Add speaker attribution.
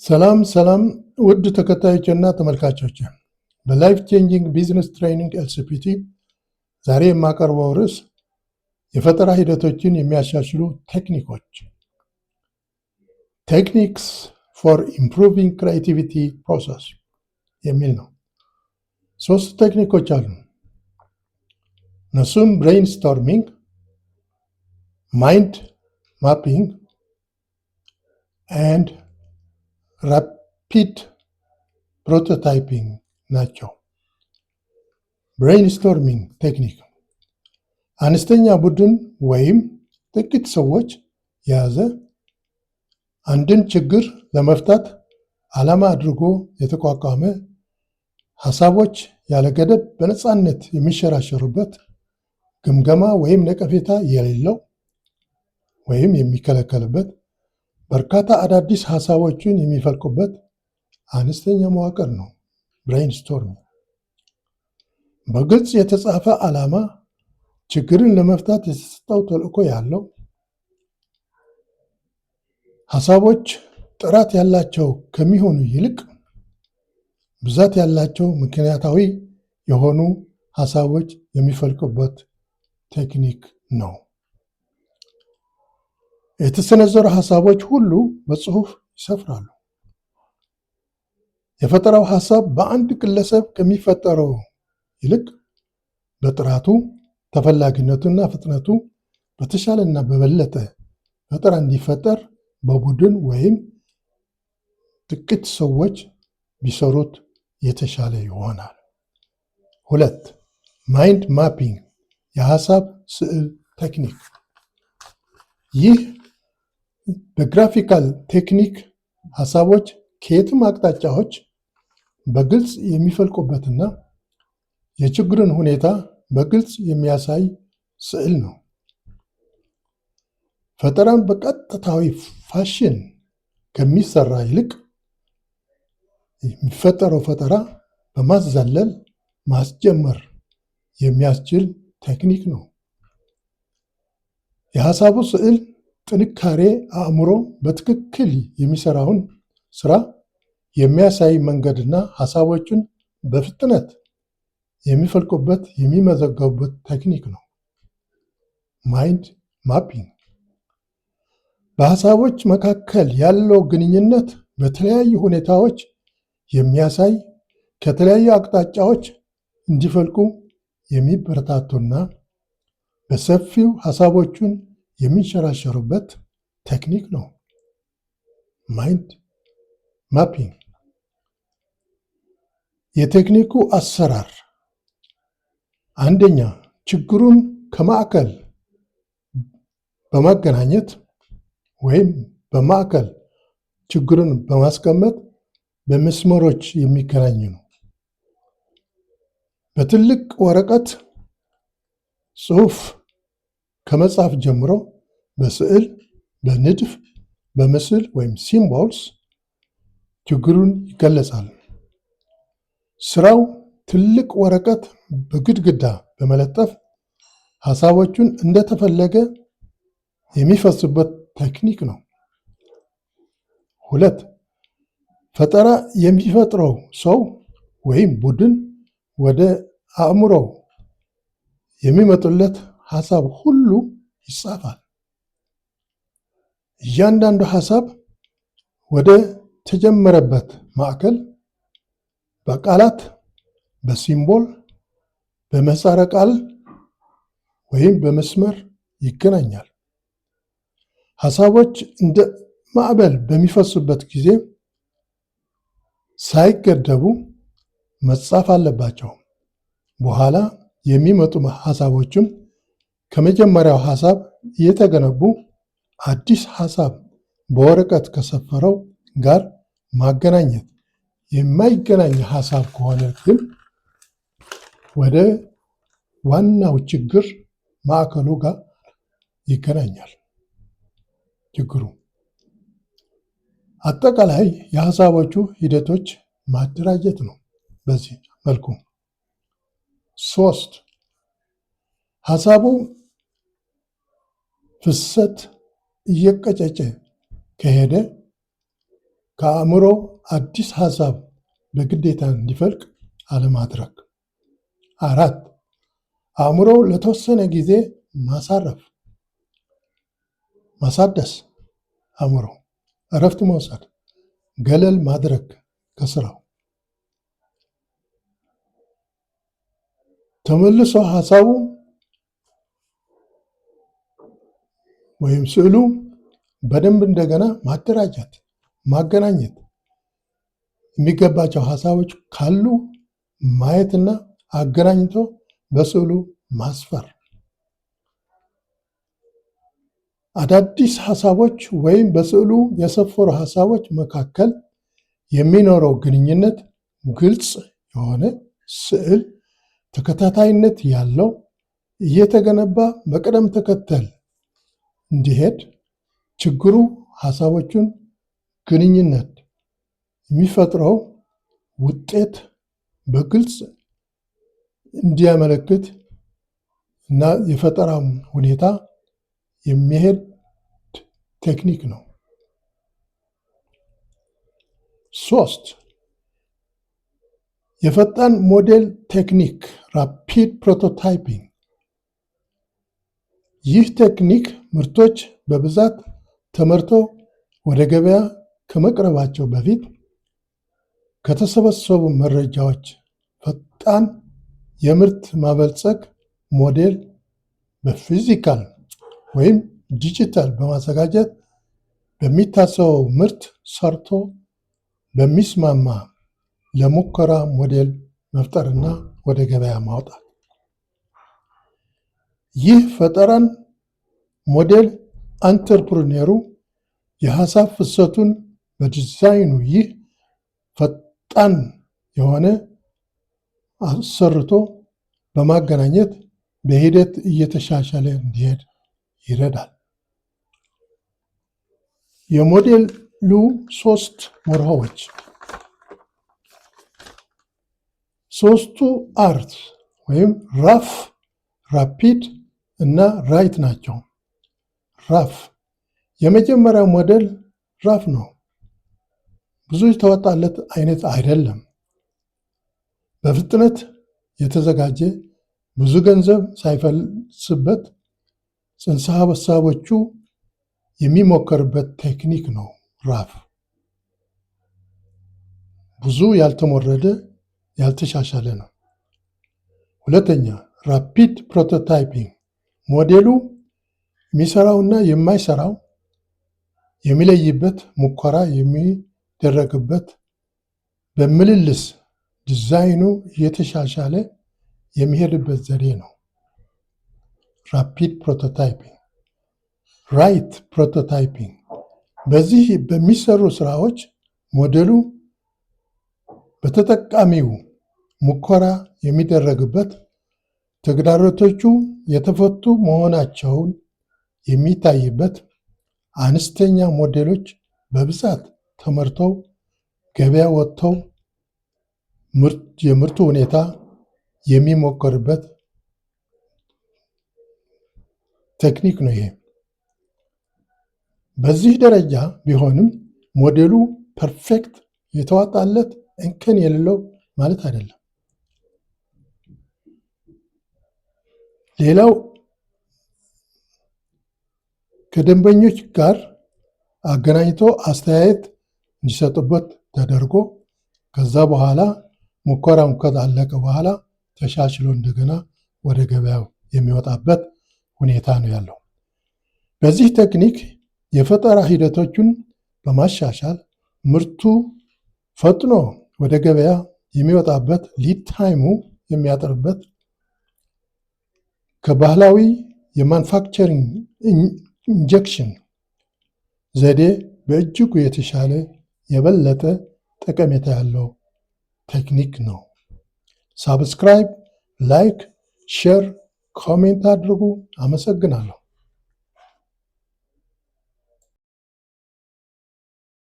Speaker 1: ሰላም ሰላም ውድ ተከታዮችና ተመልካቾች፣ በላይፍ ቼንጂንግ ቢዝነስ ትሬኒንግ ኤልሲፒቲ ዛሬ የማቀርበው ርዕስ የፈጠራ ሂደቶችን የሚያሻሽሉ ቴክኒክስ ፎር ኢምፕሩቪንግ ክሪኤቲቪቲ ፕሮሰስ የሚል ነው። 3 ቴክኒኮች አሉ። እነሱም ብሬይንስቶርሚንግ፣ ማይንድ ማፒንግ ኤንድ ራፒድ ፕሮቶታይፒንግ ናቸው። ብሬይንስቶርሚንግ ቴክኒክ አነስተኛ ቡድን ወይም ጥቂት ሰዎች የያዘ አንድን ችግር ለመፍታት ዓላማ አድርጎ የተቋቋመ ሐሳቦች ያለ ገደብ በነፃነት የሚሸራሸሩበት፣ ግምገማ ወይም ነቀፌታ የሌለው ወይም የሚከለከልበት፣ በርካታ አዳዲስ ሐሳቦችን የሚፈልቁበት አነስተኛ መዋቅር ነው። ብሬይንስቶርሚንግ በግልጽ የተጻፈ ዓላማ፣ ችግርን ለመፍታት የተሰጠው ተልዕኮ ያለው፣ ሐሳቦች ጥራት ያላቸው ከሚሆኑ ይልቅ ብዛት ያላቸው ምክንያታዊ የሆኑ ሐሳቦች የሚፈልቁበት ቴክኒክ ነው። የተሰነዘሩ ሐሳቦች ሁሉ በጽሑፍ ይሰፍራሉ። የፈጠራው ሐሳብ በአንድ ግለሰብ ከሚፈጠረው ይልቅ በጥራቱ፣ ተፈላጊነቱና ፍጥነቱ በተሻለና በበለጠ ፈጠራ እንዲፈጠር በቡድን ወይም ጥቂት ሰዎች ቢሰሩት የተሻለ ይሆናል። 2. ማይንድ ማፒንግ የሐሳብ ስዕል ቴክኒክ። ይህ በግራፊካል ቴክኒክ ሐሳቦች ከየትም አቅጣጫዎች በግልጽ የሚፈልቁበትና የችግርን ሁኔታ በግልጽ የሚያሳይ ስዕል ነው። ፈጠራን በቀጥታዊ ፋሽን ከሚሰራ ይልቅ የሚፈጠረው ፈጠራ በማዛለል ማስጀመር የሚያስችል ቴክኒክ ነው። የሐሳቡ ስዕል ጥንካሬ አእምሮ በትክክል የሚሰራውን ስራ የሚያሳይ መንገድና ሐሳቦችን በፍጥነት የሚፈልቁበት የሚመዘገቡበት ቴክኒክ ነው። ማይንድ ማፒንግ በሐሳቦች መካከል ያለው ግንኙነት በተለያዩ ሁኔታዎች የሚያሳይ፣ ከተለያዩ አቅጣጫዎች እንዲፈልቁ የሚበረታቱና በሰፊው ሐሳቦቹን የሚንሸራሸሩበት ቴክኒክ ነው። ማይንድ ማፒንግ የቴክኒኩ አሰራር፣ አንደኛ ችግሩን ከማዕከል በማገናኘት ወይም በማዕከል ችግሩን በማስቀመጥ በመስመሮች የሚገናኝ ነው። በትልቅ ወረቀት ጽሑፍ ከመጻፍ ጀምሮ በስዕል፣ በንድፍ፣ በምስል ወይም ሲምቦልስ ችግሩን ይገለጻል። ስራው ትልቅ ወረቀት በግድግዳ በመለጠፍ ሐሳቦቹን እንደተፈለገ የሚፈሱበት ቴክኒክ ነው። 2. ፈጠራ የሚፈጥረው ሰው ወይም ቡድን ወደ አእምሮው የሚመጡለት ሐሳብ ሁሉ ይጻፋል። እያንዳንዱ ሐሳብ ወደ ተጀመረበት ማዕከል በቃላት፣ በሲምቦል፣ በምህጻረ ቃል ወይም በመስመር ይገናኛል። ሐሳቦች እንደ ማዕበል በሚፈሱበት ጊዜ ሳይገደቡ መጻፍ አለባቸው። በኋላ የሚመጡ ሐሳቦችም ከመጀመሪያው ሐሳብ የተገነቡ አዲስ ሐሳብ በወረቀት ከሰፈረው ጋር ማገናኘት፣ የማይገናኝ ሐሳብ ከሆነ ግን ወደ ዋናው ችግር ማዕከሉ ጋር ይገናኛል። ችግሩ አጠቃላይ የሐሳቦቹ ሂደቶች ማደራጀት ነው። በዚህ መልኩ 3. ሐሳቡ ፍሰት እየቀጨጨ ከሄደ ከአእምሮ አዲስ ሐሳብ በግዴታ እንዲፈልቅ አለማድረግ። 4. አእምሮ ለተወሰነ ጊዜ ማሳደስ፣ አእምሮ እረፍት መውሰድ፣ ገለል ማድረግ ከስራው። ተመልሶ ሐሳቡ ወይም ስዕሉ በደንብ እንደገና ማደራጀት፣ ማገናኘት፣ የሚገባቸው ሐሳቦች ካሉ ማየትና አገናኝቶ በስዕሉ ማስፈር። አዳዲስ ሐሳቦች ወይም በስዕሉ የሰፈሩ ሐሳቦች መካከል የሚኖረው ግንኙነት ግልጽ የሆነ ስዕል ተከታታይነት ያለው እየተገነባ በቅደም ተከተል እንዲሄድ ችግሩ ሐሳቦቹን ግንኙነት የሚፈጥረው ውጤት በግልጽ እንዲያመለክት እና የፈጠራም ሁኔታ የሚሄድ ቴክኒክ ነው። 3. የፈጣን ሞዴል ቴክኒክ ራፒድ ፕሮቶታይፒንግ። ይህ ቴክኒክ ምርቶች በብዛት ተመርተው ወደ ገበያ ከመቅረባቸው በፊት ከተሰበሰቡ መረጃዎች ፈጣን የምርት ማበልጸግ ሞዴል በፊዚካል ወይም ዲጂታል በማዘጋጀት በሚታሰበው ምርት ሰርቶ በሚስማማ ለሙከራ ሞዴል መፍጠርና ወደ ገበያ ማውጣት። ይህ ፈጠራን ሞዴል አንትርፕርነሩ የሐሳብ ፍሰቱን በዲዛይኑ ይህ ፈጣን የሆነ አሰርቶ በማገናኘት በሂደት እየተሻሻለ እንዲሄድ ይረዳል። የሞዴሉ 3 መርሆዎች። 3ቱ አርት ወይም ራፍ፣ ራፒድ እና ራይት ናቸው። ራፍ የመጀመሪያው ሞዴል ራፍ ነው። ብዙ የተዋጣለት አይነት አይደለም። በፍጥነት የተዘጋጀ ብዙ ገንዘብ ሳይፈልስበት ጽንሰ ሐሳቦቹ የሚሞከርበት ቴክኒክ ነው። ራፍ ብዙ ያልተሞረደ ያልተሻሻለ ነው። ሁለተኛ ራፒድ ፕሮቶታይፒንግ ሞዴሉ የሚሰራውና የማይሰራው የሚለይበት ሙከራ የሚደረግበት በምልልስ ዲዛይኑ እየተሻሻለ የሚሄድበት ዘዴ ነው። ራፒድ ፕሮቶታይፒንግ። ራይት ፕሮቶታይፒንግ በዚህ በሚሰሩ ስራዎች ሞዴሉ በተጠቃሚው ሙከራ የሚደረግበት ተግዳሮቶቹ የተፈቱ መሆናቸውን የሚታይበት አነስተኛ ሞዴሎች በብዛት ተመርተው ገበያ ወጥተው የምርቱ ሁኔታ የሚሞከርበት ቴክኒክ ነው። ይሄ በዚህ ደረጃ ቢሆንም ሞዴሉ ፐርፌክት የተዋጣለት እንከን የሌለው ማለት አይደለም። ሌላው ከደንበኞች ጋር አገናኝቶ አስተያየት እንዲሰጡበት ተደርጎ ከዛ በኋላ ሙከራውን ካለቀ በኋላ ተሻሽሎ እንደገና ወደ ገበያው የሚወጣበት ሁኔታ ነው ያለው። በዚህ ቴክኒክ የፈጠራ ሂደቶቹን በማሻሻል ምርቱ ፈጥኖ ወደ ገበያ የሚወጣበት ሊድ ታይሙ የሚያጥርበት ከባህላዊ የማኑፋክቸሪንግ ኢንጀክሽን ዘዴ በእጅጉ የተሻለ የበለጠ ጠቀሜታ ያለው ቴክኒክ ነው። ሳብስክራይብ፣ ላይክ፣ ሼር፣ ኮሜንት አድርጉ። አመሰግናለሁ።